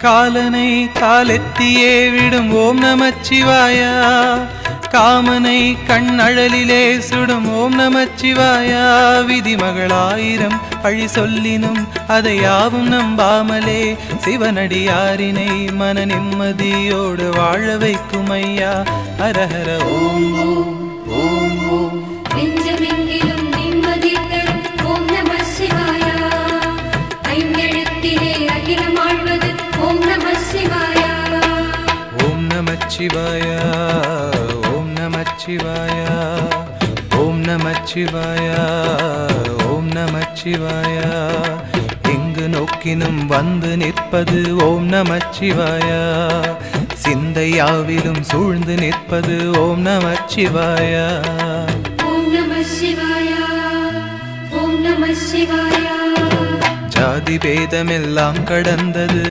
காலனை காலெத்தியே விடும் ஓம் நமச்சிவாயா, காமனை கண்ணழலிலே சுடும் ஓம் நமச்சிவாயா. விதிமகளாயிரம் பழி சொல்லினும் அதை யாவும் நம்பாமலே சிவனடியாரினை மன நிம்மதியோடு வாழ வைக்கும் ஐயா. ஹரஹர ஓம் ஓம் ஓம் ஓம். நெஞ்சமெங்கிலும் நிம்மதி தரும் ஓம் நம சிவாயா, ஐந்தெழுத்திலே அகிலம் ஆழ்வது ஓம் நம சிவாயா. ஓம் நமச்சிவாயா, ஓம் நமச்சிவாயா, ஓம் நமச்சிவாயா, ஓம் நமச்சிவாயா. எங்கு நோக்கினும் வந்து நிற்பது ஓம் நமச்சிவாயா, சிந்தையாவிலும் சூழ்ந்து நிற்பது ஓம் நமச்சிவாயா. ஓம் நம சிவாயா, ஓம் நம சிவாயா. ஜாதி பேதமெல்லாம் கடந்தது